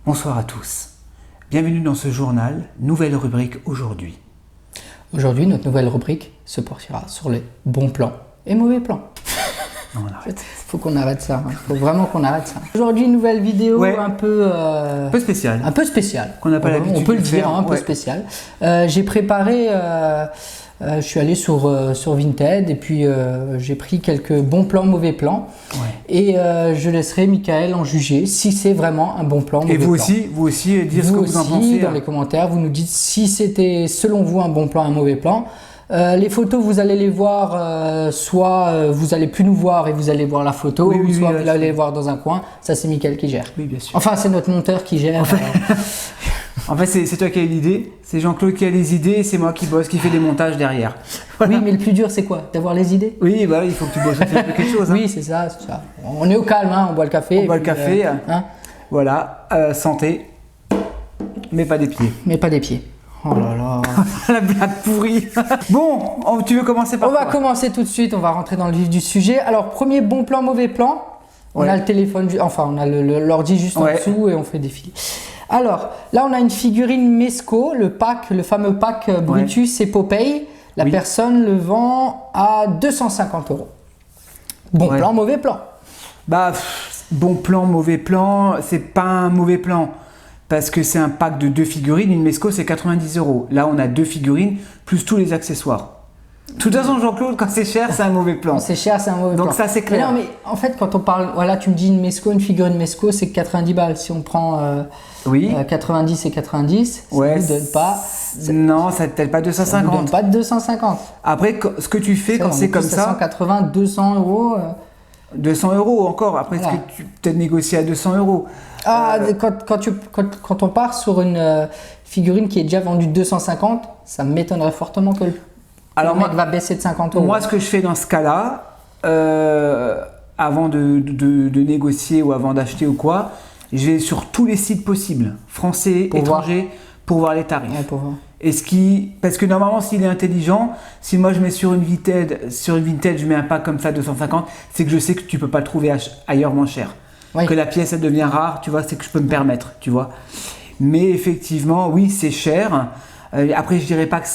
Bonsoir à tous. Bienvenue dans ce journal, nouvelle rubrique aujourd'hui. Aujourd'hui, notre nouvelle rubrique se portera sur les bons plans et mauvais plans. Non, on arrête. Faut qu'on arrête ça. Faut vraiment qu'on arrête ça. Aujourd'hui, une nouvelle vidéo un peu spéciale. Un peu spéciale. Qu'on n'a pas l'habitude on peut de le dire, faire. un peu spéciale. J'ai préparé. Je suis allé sur Vinted et puis j'ai pris quelques bons plans, mauvais plans. Et je laisserai Michael en juger si c'est vraiment un bon plan, mauvais plan. Et vous aussi, dire ce que vous en pensez. Dans les commentaires, vous nous dites si c'était selon vous un bon plan, un mauvais plan. Les photos, vous allez les voir, soit vous allez plus nous voir et vous allez voir la photo, soit vous allez les voir dans un coin. Ça, c'est Michael qui gère. Oui, bien sûr. Enfin, c'est notre monteur qui gère. En fait, c'est toi qui as l'idée, c'est Jean-Claude qui a les idées et c'est moi qui bosse, qui fait des montages derrière. Voilà. Oui, mais le plus dur, c'est quoi? D'avoir les idées? Oui, bah, il faut que tu bosses aussi un peu quelque chose. Hein. Oui, c'est ça, c'est ça. On est au calme, hein, on boit le café. On boit le café. Voilà, santé, mais pas des pieds. Mais pas des pieds. Oh là là. La blague pourrie. Bon, tu veux commencer par quoi? On va commencer tout de suite, on va rentrer dans le vif du sujet. Alors, premier bon plan, mauvais plan. On a le téléphone, enfin, on a l'ordi juste en dessous et on fait défiler. Alors, là, on a une figurine Mesco, le fameux pack Brutus et Popeye. La personne le vend à 250 €. Bon plan, mauvais plan. Bah, bon plan, mauvais plan, c'est pas un mauvais plan. Parce que c'est un pack de 2 figurines, une Mesco c'est 90 €. Là on a 2 figurines plus tous les accessoires. De toute façon Jean-Claude, quand c'est cher c'est un mauvais plan. Quand c'est cher c'est un mauvais plan. Donc ça c'est clair. Mais non mais en fait quand on parle, voilà tu me dis une Mesco, une figurine Mesco c'est 90 balles. Si on prend 90 et 90, ça ne donne pas... Non, ça ne donne pas 250. Ça ne donne pas de 250. Après ce que tu fais quand c'est comme ça... 180, 200 €. 200 € encore, après ce que tu peut-être négocier à 200 €. Quand on part sur une figurine qui est déjà vendue 250, ça m'étonnerait fortement que le mec va baisser de 50 €. Moi, ce que je fais dans ce cas-là, avant de négocier ou avant d'acheter ou quoi, je vais sur tous les sites possibles, français, étrangers, pour voir les tarifs. Ouais, pour voir. Parce que normalement, s'il est intelligent, si moi je mets sur une Vinted, je mets un pack comme ça 250, c'est que je sais que tu peux pas le trouver ailleurs moins cher. Oui. Que la pièce elle devient rare, tu vois, c'est que je peux me permettre, tu vois. Mais effectivement, oui, c'est cher. Après, je dirais pas que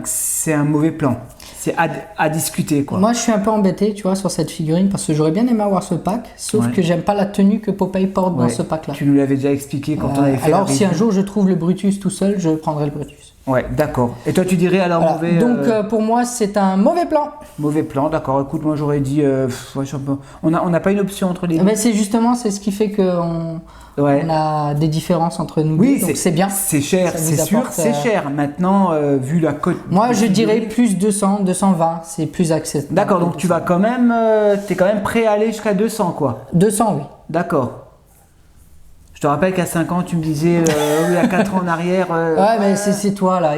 c'est un mauvais plan. C'est à discuter, quoi. Moi, je suis un peu embêté, tu vois, sur cette figurine parce que j'aurais bien aimé avoir ce pack, sauf que j'aime pas la tenue que Popeye porte dans ce pack-là. Tu nous l'avais déjà expliqué quand on avait fait. Alors, si un jour je trouve le Brutus tout seul, je prendrai le Brutus. Ouais, d'accord. Et toi, tu dirais alors mauvais... Donc, pour moi, c'est un mauvais plan. Mauvais plan, d'accord. Écoute, moi, j'aurais dit... on n'a pas une option entre les deux. Mais c'est ce qui fait qu'on a des différences entre nous deux, donc c'est bien. C'est cher, c'est sûr, c'est cher. Maintenant, vu la cote... Moi, je dirais plus 200, 220, c'est plus accessible. D'accord, donc tu vas quand même... t'es quand même prêt à aller jusqu'à 200, quoi. 200, oui. D'accord. Je te rappelle qu'à 5 ans, tu me disais, il y a 4 ans en arrière... Ouais, mais c'est toi, là.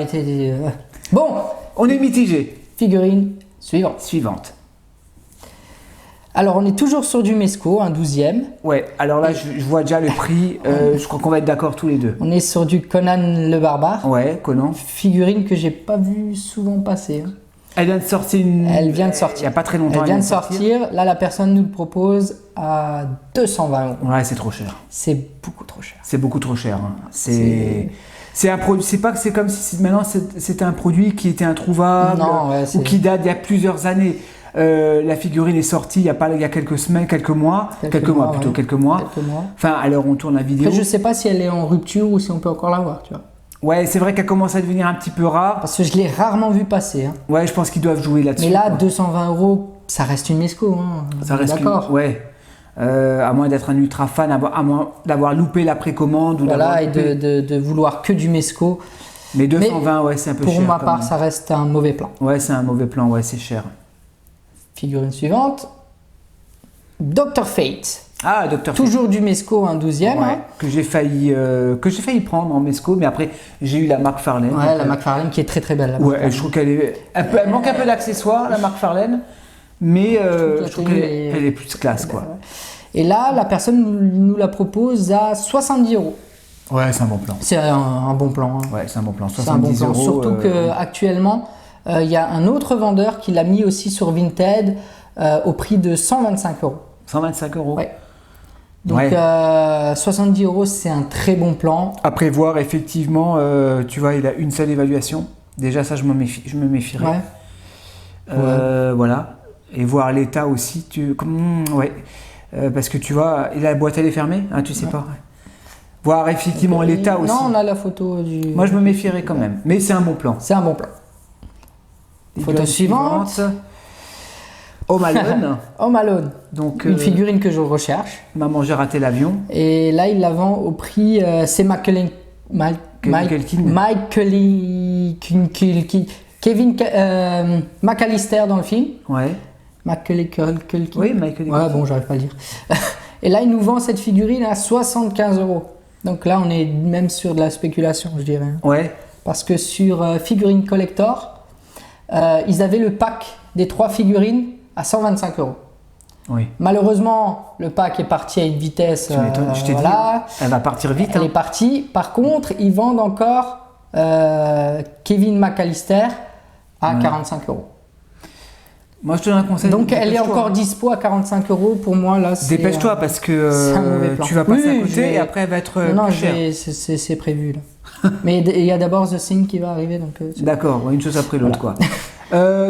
Bon, on est mitigé. Figurine suivante. Alors, on est toujours sur du Mesco, un 12e. Ouais, alors là, je vois déjà le prix. Je crois qu'on va être d'accord tous les deux. On est sur du Conan le Barbare. Ouais, Conan. Figurine que j'ai pas vu souvent passer. Elle vient de sortir. Elle vient de sortir. Il n'y a pas très longtemps. Elle vient de sortir. Là, la personne nous le propose à 220 €. Ouais, c'est trop cher. C'est beaucoup trop cher. C'est beaucoup trop cher. Hein. C'est un produit. C'est pas que c'est comme si maintenant c'était un produit qui était introuvable ou qui date d'il y a plusieurs années. La figurine est sortie il y a quelques semaines, quelques mois. Quelques mois. Enfin, alors on tourne la vidéo. Après, je sais pas si elle est en rupture ou si on peut encore la voir, tu vois. Ouais, c'est vrai qu'elle commence à devenir un petit peu rare. Parce que je l'ai rarement vu passer. Hein. Ouais, je pense qu'ils doivent jouer là-dessus. Mais là, 220 €, ça reste une Mesco. Hein. Ça reste d'accord. Ouais. À moins d'être un ultra fan, à moins d'avoir loupé la précommande. Voilà, et de vouloir que du Mesco. Mais 220, ouais, c'est un peu cher. Pour ma part, ça reste un mauvais plan. Ouais, c'est un mauvais plan, ouais, c'est cher. Figurine suivante. Dr. Fate. Ah, Dr. Fate. Toujours du Mesco, un 12e. Ouais, hein. que j'ai failli prendre en Mesco, mais après j'ai eu la McFarlane. Ouais, la McFarlane qui est très très belle. Ouais, je trouve qu'elle manque un peu d'accessoires, la McFarlane, mais je trouve qu'elle est plus classe, quoi. Et là, la personne nous la propose à 70 €. Ouais, c'est un bon plan. C'est un bon plan. Hein. Ouais, c'est un bon plan. 70 €. Surtout qu'actuellement, il y a un autre vendeur qui l'a mis aussi sur Vinted au prix de 125 €. 125 €. Ouais. Donc 70 € c'est un très bon plan. Après voir effectivement, tu vois, il a une seule évaluation. Déjà ça je me méfierais. Voilà. Et voir l'état aussi. Parce que tu vois, la boîte elle est fermée, hein, tu sais pas. Voir effectivement l'état aussi. Non, on a la photo du... Moi je me méfierais quand même. Mais c'est un bon plan. C'est un bon plan. Photo suivante. Home Alone. Home Alone. Donc, une figurine que je recherche. Maman, j'ai raté l'avion. Et là, il la vend au prix. C'est Kevin McAllister dans le film. Ouais. Oui, Michael. Ouais, bon, j'arrive pas à le dire. Et là, il nous vend cette figurine à 75 €. Donc là, on est même sur de la spéculation, je dirais. Ouais. Parce que sur Figurine Collector, ils avaient le pack des 3 figurines à 125 €. Oui. Malheureusement, le pack est parti à une vitesse. Je t'ai dit, elle va partir vite. Elle est partie. Par contre, ils vendent encore Kevin McAllister à 45 €. Moi, je te donne un conseil. Donc, elle est encore dispo à 45 € pour moi. Là, dépêche-toi parce que tu vas passer à côté et après, elle va être non, plus chère. C'est prévu là. Mais il y a d'abord The Thing qui va arriver. D'accord, une chose après l'autre, quoi.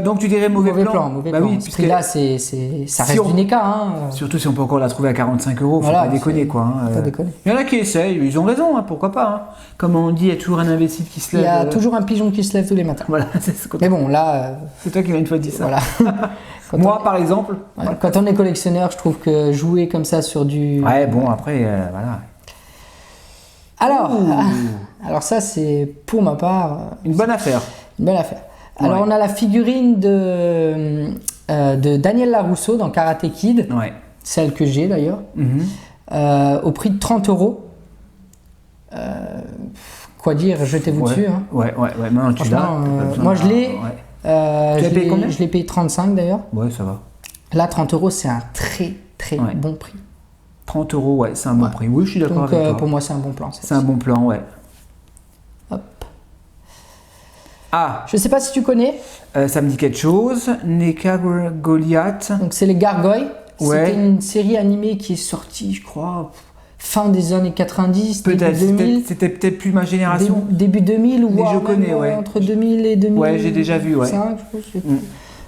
Donc tu dirais mauvais plan. Bah oui, puisque là, ça reste du NECA. Hein. Surtout si on peut encore la trouver à 45 €, faut pas déconner, quoi. Pas déconner. Il y en a qui essayent, ils ont raison, hein, pourquoi pas. Hein. Comme on dit, il y a toujours un imbécile qui se lève. Il y a toujours un pigeon qui se lève tous les matins. Voilà, mais bon, là... c'est toi qui m'as une fois dit ça. Voilà. Moi, par exemple... Quand on est collectionneur, je trouve que jouer comme ça sur du... Ouais, bon, après, voilà. Alors ça, c'est pour ma part... Une bonne affaire. Une bonne affaire. Alors, on a la figurine de Daniel Larousseau dans Karate Kid, celle que j'ai d'ailleurs, au prix de 30 €. Quoi dire, jetez-vous dessus. Hein. Ouais, maintenant tu l'as. Moi je l'ai. Tu l'as payé combien ? Je l'ai payé 35 d'ailleurs. Ouais, ça va. Là, 30 € c'est un très bon prix. 30 €, ouais, c'est un bon prix. Oui, je suis d'accord avec toi. Pour moi, c'est un bon plan. C'est un bon plan, ouais. Hop. Ah, je sais pas si tu connais. Ça me dit quelque chose. NECA Goliath. Donc c'est les Gargoyles. Ouais. C'était une série animée qui est sortie, je crois, fin des années 90, peut-être, début 2000. C'était peut-être plus ma génération. Début 2000 ou je connais, entre 2000 et 2000. Ouais, j'ai déjà vu, ouais.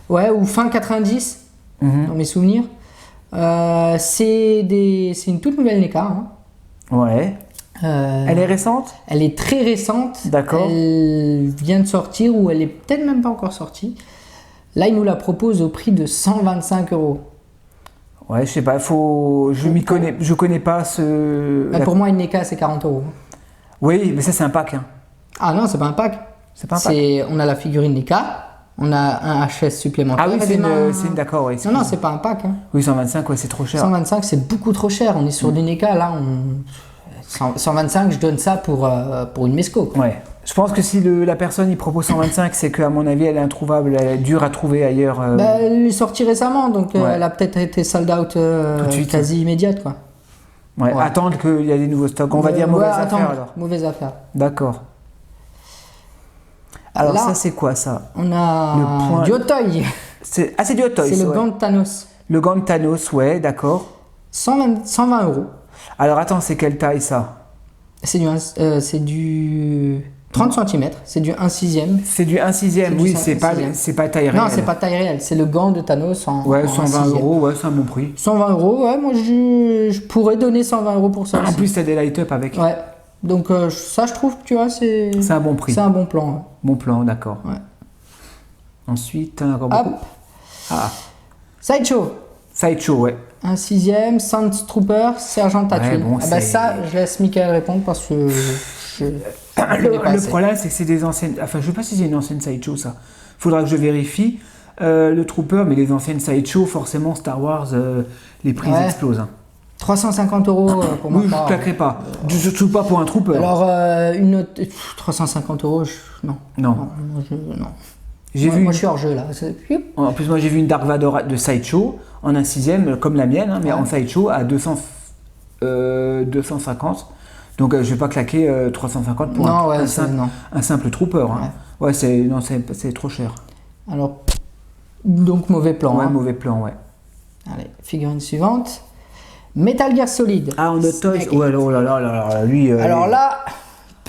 Ouais, ou fin 90, dans mes souvenirs. C'est une toute nouvelle NECA. Hein. Ouais. Elle est récente ? Elle est très récente. D'accord. Elle vient de sortir ou elle est peut-être même pas encore sortie. Là, il nous la propose au prix de 125 €. Ouais, je sais pas, je connais pas ce... Pour moi, une NECA, c'est 40 €. Oui, mais ça, c'est un pack. Hein. Ah non, c'est pas un pack. C'est pas un pack. On a la figurine NECA, on a un HS supplémentaire. Ah oui, c'est d'accord, oui. Non, c'est pas un pack. Hein. Oui, 125, ouais, c'est trop cher. 125, c'est beaucoup trop cher. On est sur du NECA, là, 125, je donne ça pour une Mesco. Quoi. Ouais. Je pense que si la personne il propose 125, c'est qu'à mon avis elle est introuvable, elle est dure à trouver ailleurs. Elle est sortie récemment, donc elle a peut-être été sold out tout de suite, quasi immédiate. Quoi. Ouais. Attendre qu'il y a des nouveaux stocks. On va dire mauvaise affaire alors. Mauvaise affaire. D'accord. Alors là, ça c'est quoi ça ? On a du Hot Toy. C'est du Hot Toy. C'est le gant de Thanos. Le gant de Thanos, ouais, d'accord. 120 €. Alors attends, c'est quelle taille ça ? C'est du 30 cm, c'est du 1/6. C'est du 1/6, oui, c'est pas taille réelle. Non, c'est pas taille réelle, c'est le gant de Thanos en 120 €, ouais, c'est un bon prix. 120 €, ouais, moi je pourrais donner 120 € pour ça. En plus, t'as des light-up avec. Ouais, donc ça je trouve que tu vois, c'est un bon prix. C'est un bon plan. Ouais. Bon plan, d'accord. Ouais. Ensuite, t'en as encore beaucoup. Sideshow. Sideshow, ouais. 1/6, Sand Trooper, Sergent Tatooine. Bon, ça, je laisse Michael répondre parce que le problème, c'est que c'est des anciennes. Enfin, je sais pas si c'est une ancienne Sideshow, ça. Faudra que je vérifie. Le Trooper, mais les anciennes Sideshow, forcément, Star Wars, les prix explosent. Hein. 350 € pour moi. Oui, je ne claquerai pas. Surtout pas pour un Trooper. Alors, une autre. 350 €, non. Non. Moi, je suis hors jeu là. En plus, moi j'ai vu une Dark Vador de Sideshow en 1/6, comme la mienne, hein, mais en Sideshow à 250. Donc je vais pas claquer 350 pour un simple Trooper. Hein. Ouais, c'est trop cher. Alors, donc mauvais plan. Ouais, mauvais plan, ouais. Allez, figurine suivante. Metal Gear Solid. Ah, en Hot Toys. Ouais, oh là là là là, lui. Alors là,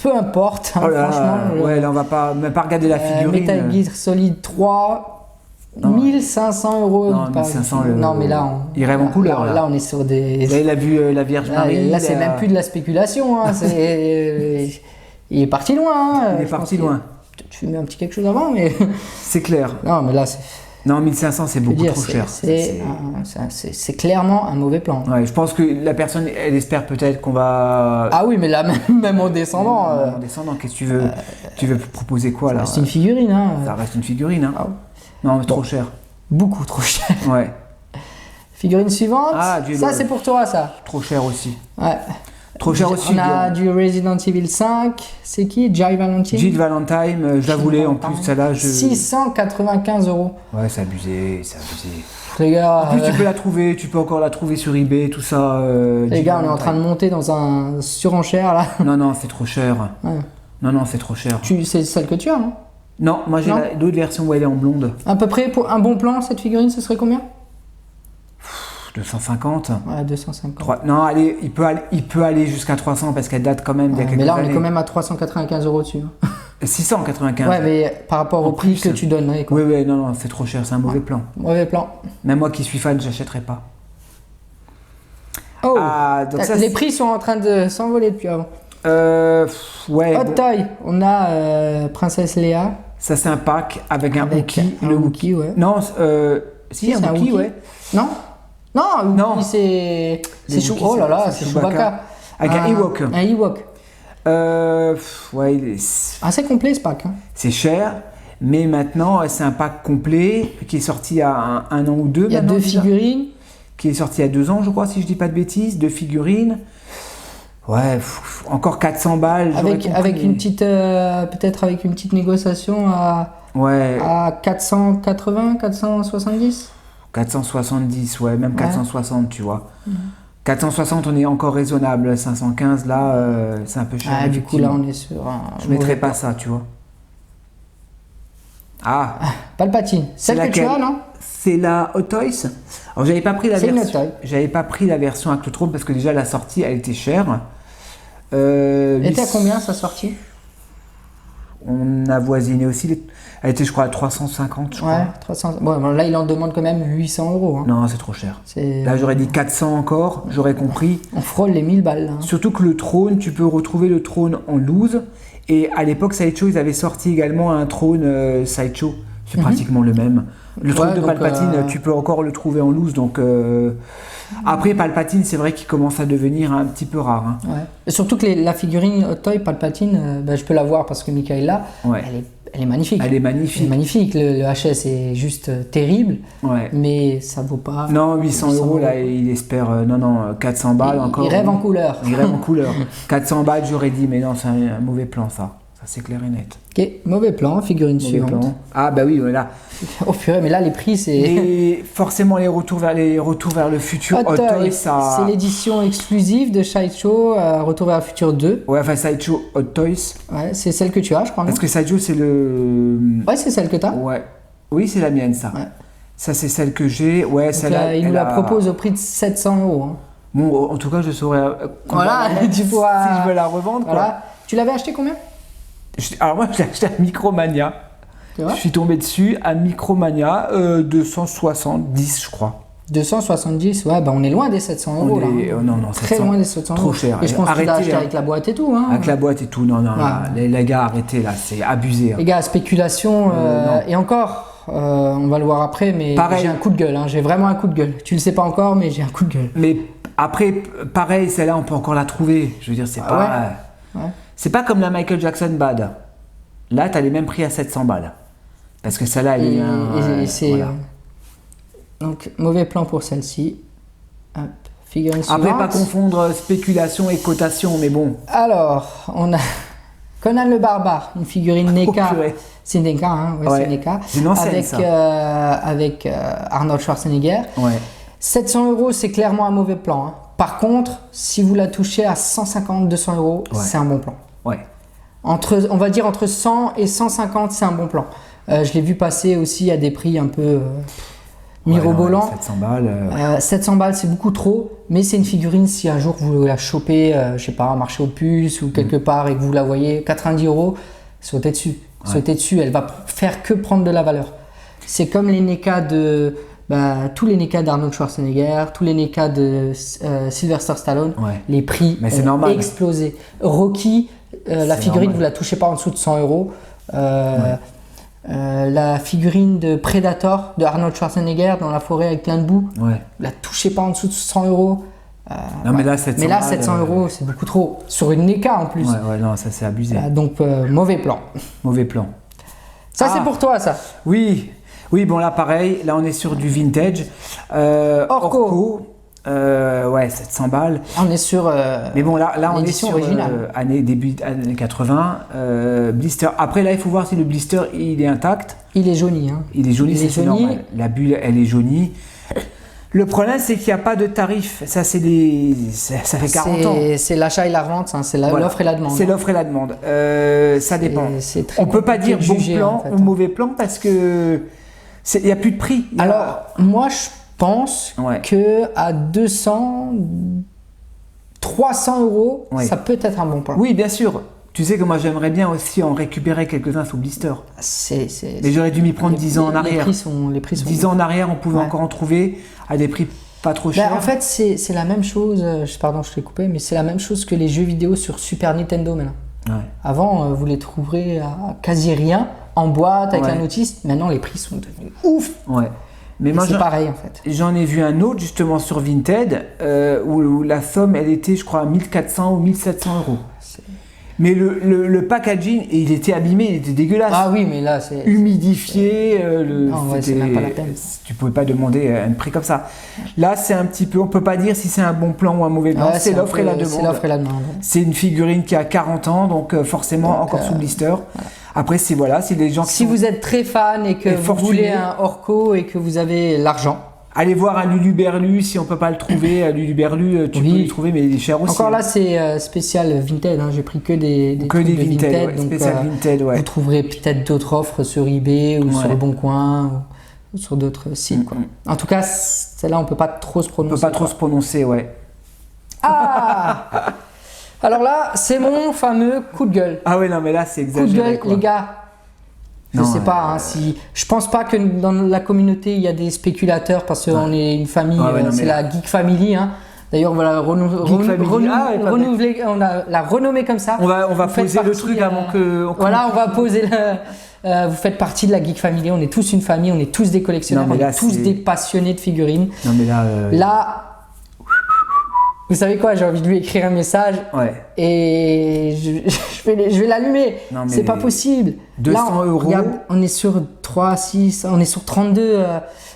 peu importe, hein, oh là, franchement. Ouais, là, on va pas, même pas regarder la figurine. Metal Gear Solid 3, non, 1500 €. Non, 1500 non, mais là, il rêve en couleur. Là, on est sur des. Là, il a vu la Vierge Marie. Là, c'est même plus de la spéculation. Hein, il est parti loin. Hein, il est parti loin. Tu mets un petit quelque chose avant, mais. C'est clair. Non, mais là, c'est. Non, 1500, c'est beaucoup trop cher. C'est clairement un mauvais plan. Ouais, je pense que la personne, elle espère peut-être qu'on va. Ah oui, mais là, même en descendant. En descendant, qu'est-ce que tu veux Tu veux proposer quoi là? Ça reste une figurine. Hein. Ça reste une figurine. Hein. Ah. Non, mais trop cher. Beaucoup trop cher. Ouais. Figurine suivante. Ah, ça, c'est pour toi, ça. Trop cher aussi. Ouais. Trop cher aussi. On a du Resident Evil 5. C'est qui? Jill Valentine. Jill Valentine, je la voulais en plus, celle-là. 695 €. Ouais, c'est abusé, c'est abusé. Les gars. En plus, tu peux la trouver, tu peux encore la trouver sur eBay, tout ça. Les gars, on est en train de monter dans un surenchère là. Non, c'est trop cher. Ouais. Non, c'est trop cher. C'est celle que tu as, non? Non, moi j'ai d'autres versions où elle est en blonde. À peu près, pour un bon plan, cette figurine, ce serait combien? 250. Ouais, 250. Non, allez, il peut aller jusqu'à 300 parce qu'elle date quand même d'il y a quelques années. Mais là, on est quand même à 395 € dessus. 695. Ouais, mais par rapport au prix que tu donnerais. Quoi. Oui, non, c'est trop cher, c'est un mauvais plan. Mauvais plan. Même moi qui suis fan, j'achèterais pas. Oh, donc ça, les prix sont en train de s'envoler depuis avant. Ouais. Hot Toy, on a Princesse Léa. Ça, c'est un pack avec un Wookie. Le Wookie, ouais. Non, si, un Wookie, ouais. Non, c'est oh là là, c'est Chewbacca. Avec un Ewok. Un Ewok. Ouais, il est assez complet ce pack. Hein. C'est cher, mais maintenant, c'est un pack complet qui est sorti il y a un an ou deux. Il y a 2 figurines. Qui est sorti il y a 2 ans, je crois, si je dis pas de bêtises. 2 figurines. Ouais, encore 400 balles. Avec une petite, peut-être avec une petite négociation à 480, 470. 470, ouais, même 460, tu vois. 460, on est encore raisonnable. 515, là, c'est un peu cher. Du coup, là, on est sur je mettrais pas ça, tu vois. Palpatine. Celle que tu as, non? C'est la Hot Toys. Alors, j'avais pas pris la version avec le trône parce que déjà, la sortie, elle était chère. Elle était à combien, sa sortie? On a voisiné aussi. Elle était, je crois, à 350, je crois. Ouais, 300. Bon, là, il en demande quand même 800 €. Hein. Non, c'est trop cher. Là, j'aurais dit 400 encore, j'aurais compris. On frôle les 1000 balles. Là. Surtout que le trône, tu peux retrouver le trône en loose. Et à l'époque, Sideshow, ils avaient sorti également un trône Sideshow. C'est pratiquement le même. Le trône de Palpatine, tu peux encore le trouver en loose. Donc, après, Palpatine, c'est vrai qu'il commence à devenir un petit peu rare. Hein. Ouais. Et surtout que la figurine Hot Toy Palpatine, je peux la voir parce que Michael là, elle est magnifique. Elle est magnifique. Elle est magnifique. Le HS est juste terrible. Ouais. Mais ça vaut pas. Non, 800 €, là, il espère. 400 balles encore. Il rêve en couleur. Il rêve en couleur. 400 balles, j'aurais dit, mais non, c'est un mauvais plan, ça. Ça, c'est clair et net. Ok, mauvais plan, figurine suivante. Plan. Ah, bah oui, voilà. Oh purée, mais là, les prix, c'est. Et forcément, les retours vers le futur. Hot Toy, ça. C'est l'édition exclusive de Sideshow, Retour vers le futur 2. Ouais, enfin, Sideshow Hot Toys. Ouais, c'est celle que tu as, je crois. Parce que Sideshow, c'est le. Ouais, c'est celle que tu as. Ouais. Oui, c'est la mienne, ça. Ouais. Ça, c'est celle que j'ai. Ouais, celle-là. Il nous la propose au prix de 700 €. Hein. Bon, en tout cas, je saurais. Voilà, tu pourras. Si je veux la revendre, voilà. Quoi. Tu l'avais acheté combien? Alors moi, je l'ai acheté à Micromania. Je suis tombé dessus à Micromania, 270, je crois. 270, ouais, bah on est loin des 700 € là. Non, très 700, loin des 700 €. Trop cher. Et je pense que tu l'as acheté avec la boîte et tout. Hein. Avec la boîte et tout, non, les gars, arrêtez là, c'est abusé. Hein. Les gars, spéculation, et encore, on va le voir après, mais j'ai un coup de gueule, hein. J'ai vraiment un coup de gueule. Tu le sais pas encore, mais j'ai un coup de gueule. Mais après, pareil, celle-là, on peut encore la trouver. Je veux dire, c'est pas... Ouais. C'est pas comme la Michael Jackson Bad. Là, tu as les mêmes prix à 700 balles. Parce que celle-là, elle est... voilà. Donc, mauvais plan pour celle-ci. Hop, figurine suivante. Après, pas confondre spéculation et cotation, mais bon. Alors, on a Conan le Barbare, une figurine NECA. C'est NECA, hein, c'est NECA. C'est une ancienne, avec Arnold Schwarzenegger. Ouais. 700 €, c'est clairement un mauvais plan. Hein. Par contre, si vous la touchez à 150-200 €, c'est un bon plan. Ouais. On va dire entre 100 et 150, c'est un bon plan. Je l'ai vu passer aussi à des prix un peu mirobolant. Ouais, 700 balles. 700 balles, c'est beaucoup trop, mais c'est une figurine, si un jour vous la chopez, je sais pas, un marché aux puces ou quelque part et que vous la voyez, 90 €, sautez dessus. Ouais. Sautez dessus, elle va faire que prendre de la valeur. C'est comme les NECA tous les NECA d'Arnold Schwarzenegger, tous les NECA de Sylvester Stallone, les prix ont explosé. Rocky, la figurine, vous la touchez pas en dessous de 100 €. La figurine de Predator de Arnold Schwarzenegger dans la forêt avec plein de boue, la touchez pas en dessous de 100 €. Non, mais là, 700 €, c'est beaucoup trop. Sur une NECA en plus. Non, ça c'est abusé. Donc, mauvais plan. Mauvais plan. Ça, c'est pour toi, ça. Oui, bon, là, pareil. Là, on est sur du vintage. Orco. 700 balles. On est sur. Mais bon, là on est sur début années 80. Blister. Après, là, il faut voir si le blister il est intact. Il est jauni. Hein. Il est jauni, c'est normal. La bulle, elle est jaunie. Le problème, c'est qu'il n'y a pas de tarif. Ça, ça fait 40 ans. C'est l'achat et la revente. Hein. C'est l'offre et la demande. C'est l'offre et la demande. Ça dépend. On ne peut pas dire bon plan ou mauvais plan parce que il n'y a plus de prix. Alors, moi, je pense que à 200, 300 €, ça peut être un bon plan. Oui, bien sûr. Tu sais que moi, j'aimerais bien aussi en récupérer quelques-uns sous blister. Mais j'aurais dû m'y prendre 10 ans en arrière. Les prix sont 10 ans en arrière, on pouvait encore en trouver à des prix pas trop chers. En fait, c'est la même chose. Pardon, je t'ai coupé, mais c'est la même chose que les jeux vidéo sur Super Nintendo maintenant. Avant, vous les trouverez à quasi rien, en boîte, avec la notice. Maintenant, les prix sont devenus ouf. Mais moi, c'est pareil en fait. J'en ai vu un autre justement sur Vinted où la somme elle était, je crois, à 1400 ou 1700 €. Mais le packaging, il était abîmé, il était dégueulasse. Ah oui, mais là c'est humidifié. c'est même pas la peine. Tu pouvais pas demander un prix comme ça. Là, c'est un petit peu, on peut pas dire si c'est un bon plan ou un mauvais plan. C'est l'offre et la demande. C'est l'offre et la demande. C'est une figurine qui a 40 ans, donc forcément encore sous blister. Voilà. Après, si les gens si vous êtes très fan et que vous voulez un Orco et que vous avez l'argent, allez voir un Luluberlu si on peut pas le trouver. Un Luluberlu, tu peux le trouver, mais il est cher aussi. Encore là, c'est spécial Vinted. J'ai pris que des trucs de Vinted. Donc, spécial Vinted, vous trouverez peut-être d'autres offres sur eBay ou sur Le Bon Coin ou sur d'autres sites. En tout cas, celle-là, on peut pas trop se prononcer. On peut pas trop se prononcer, Ah Alors là, c'est mon fameux coup de gueule. Ah ouais, non, mais là, c'est exagéré. Coup de gueule, les gars. Je sais pas, je pense pas que dans la communauté il y a des spéculateurs parce qu'on est une famille, c'est la Geek Family. D'ailleurs, on va la renouveler, on a la renommer comme ça. On va poser le truc avant que. On va poser vous faites partie de la Geek Family, on est tous une famille, on est tous des collectionneurs, on est tous des passionnés de figurines. Non, mais là, vous savez quoi, j'ai envie de lui écrire un message et je vais l'allumer. C'est pas possible. 200 €. Regarde, on est sur 3, 6, on est sur 32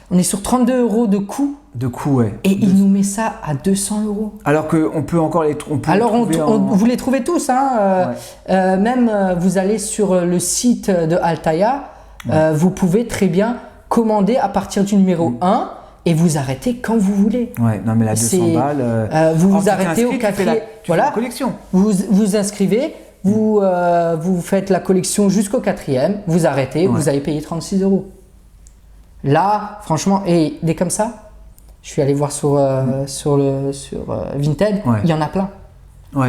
€ de coût. Et il nous met ça à 200 €. Alors qu'on peut encore les trouver. Alors vous les trouvez tous. Même vous allez sur le site de Altaïa, vous pouvez très bien commander à partir du numéro 1. Et vous arrêtez quand vous voulez. Non mais là 200 balles. Vous vous arrêtez au quatrième. Voilà. Collection. Vous vous inscrivez, vous faites la collection jusqu'au 4e, vous arrêtez, vous avez payé 36 €. Là, franchement, et des comme ça, je suis allé voir sur Vinted, il y en a plein.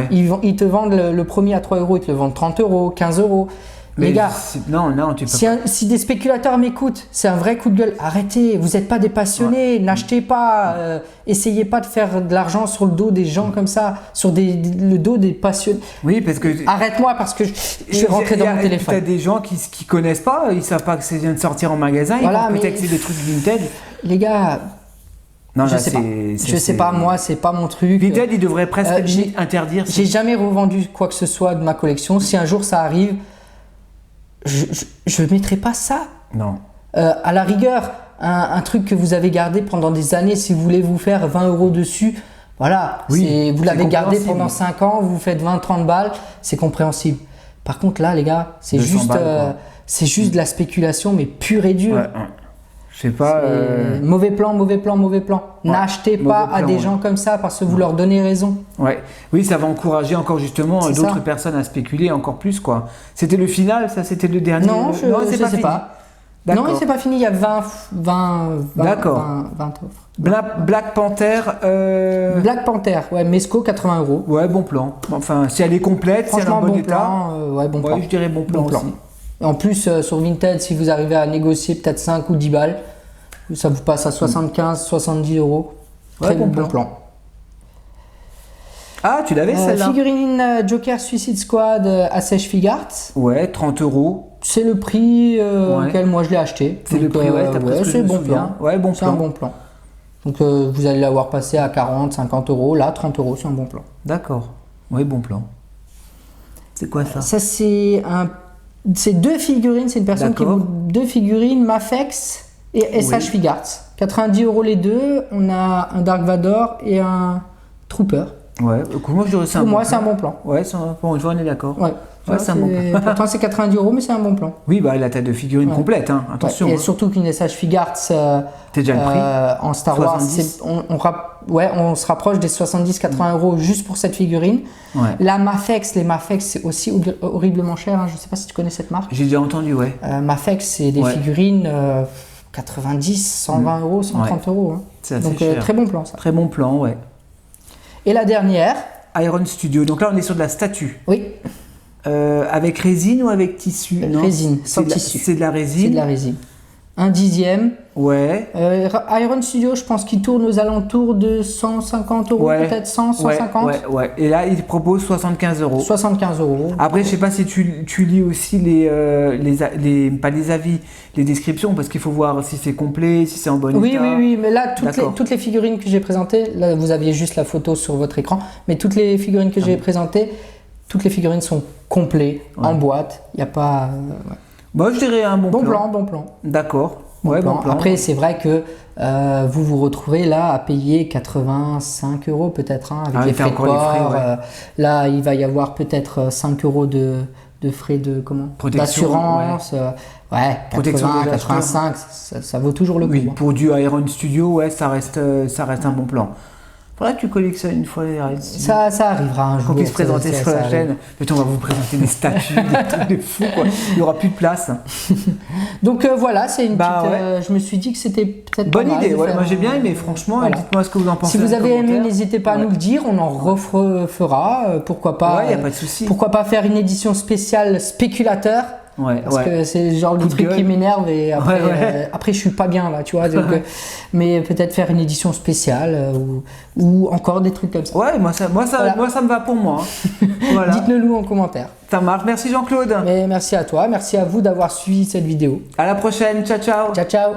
Ils te vendent le premier à 3 €, ils te le vendent 30 €, 15 €. Les gars, tu peux pas. Si des spéculateurs m'écoutent, c'est un vrai coup de gueule. Arrêtez, vous n'êtes pas des passionnés, n'achetez pas, essayez pas de faire de l'argent sur le dos des gens comme ça, sur le dos des passionnés. Oui, parce que. Arrête-moi parce que je suis rentré dans mon téléphone. Tu as des gens qui connaissent pas, ils savent pas que ça vient de sortir en magasin, ils pensent peut-être que c'est des trucs vintage. Les gars. Non, je sais pas. Je sais pas, moi, c'est pas mon truc. Vintage, il devrait presque interdire. J'ai jamais revendu quoi que ce soit de ma collection. Si un jour ça arrive. Je ne mettrai pas ça. Non. À la rigueur, un truc que vous avez gardé pendant des années, si vous voulez vous faire 20 € dessus, voilà. Vous l'avez gardé pendant 5 ans, vous faites 20-30 balles, c'est compréhensible. Par contre, là, les gars, c'est juste de la spéculation, mais pure et dure. Je sais pas. Mauvais plan. N'achetez pas à des gens comme ça parce que vous leur donnez raison. Oui, ça va encourager encore justement d'autres personnes à spéculer encore plus, quoi. C'était le final, ça, c'était le dernier. Non, je sais pas. Non, c'est pas fini, il y a 20 offres. Black Panther. Black Panther, ouais, Mesco, 80 €. Ouais, bon plan. Enfin, si elle est complète, si elle est en bon état. Ouais, bon plan. Je dirais bon plan aussi. Et en plus, sur Vinted, si vous arrivez à négocier peut-être 5 ou 10 balles, ça vous passe à 75, 70 €. Très bon plan. Ah, tu l'avais celle-là. Figurine Joker Suicide Squad à Sèche Figart. Ouais, 30 €. C'est le prix auquel moi je l'ai acheté. C'est le prix, c'est bon plan. Ouais, bon plan. C'est un bon plan. Donc vous allez l'avoir passé à 40, 50 €. Là, 30 €, c'est un bon plan. D'accord. Oui, bon plan. C'est quoi ça? Ça, c'est deux figurines. C'est une personne qui veut 2 figurines, Mafex et SH Figart. 90 € les deux. On a un Dark Vador et un Trooper. Ouais, moi je dirais Pour moi, c'est un bon plan. Ouais, on est d'accord. Ouais, c'est un bon plan. Pourtant, c'est 90 €, mais c'est un bon plan. Oui, bah la taille de figurine complète, hein. Attention. Et surtout qu'une SH Figart, t'as déjà le prix en Star Wars, on se rapproche des 70-80 € juste pour cette figurine. Ouais. La Mafex, les Mafex, c'est aussi horriblement cher. Hein. Je ne sais pas si tu connais cette marque. J'ai déjà entendu, ouais. Mafex, c'est des figurines 90, 120 €, 130 €. Hein. C'est assez Donc, cher. très bon plan, ça. Très bon plan, ouais. Et la dernière. Iron Studio. Donc là, on est sur de la statue. Oui. Avec résine ou avec tissu? Résine, sans tissu. C'est de la résine. C'est de la résine. 1/10. Ouais. Iron Studio, je pense qu'il tourne aux alentours de 150 €, peut-être 100, 150. Ouais. Et là, il propose 75 €. 75 €. Après, je sais pas si tu lis aussi pas les avis, les descriptions, parce qu'il faut voir si c'est complet, si c'est en bon état. Oui, mais là, toutes les figurines que j'ai présentées, là, vous aviez juste la photo sur votre écran, mais toutes les figurines que j'ai présentées, toutes les figurines sont complètes, en boîte. Il n'y a pas... Moi, je dirais un bon plan. Bon plan. D'accord. Bon plan. Après, c'est vrai que vous vous retrouvez là à payer 85 € peut-être, hein, avec les frais de port. Là, il va y avoir peut-être 5 € de frais d'assurance. Protection 85, ça vaut toujours le coup. Oui, pour du Iron Studio, ça reste un bon plan. Faudra que tu collectionnes une fois les Iron Studio. Ça arrivera un jour. Qu'on puisse présenter sur la chaîne. Peut-être on va vous présenter des statues, des trucs de fous, quoi. Il n'y aura plus de place. Donc voilà, c'est une petite. Je me suis dit que c'était peut-être bonne idée. Moi j'ai bien aimé, franchement. Voilà. Dites-moi ce que vous en pensez. Si vous avez aimé, n'hésitez pas à nous le dire. On en refera. Pourquoi pas. Il n'y a pas de souci. Pourquoi pas faire une édition spéciale spéculateur. Parce que c'est le genre de truc qui m'énerve et après je suis pas bien là, tu vois. Donc, mais peut-être faire une édition spéciale ou encore des trucs comme ça. Ouais, moi ça me va pour moi. Voilà. Dites-le nous en commentaire. Ça marche. Merci Jean-Claude. Mais merci à toi, merci à vous d'avoir suivi cette vidéo. À la prochaine. Ciao. Ciao.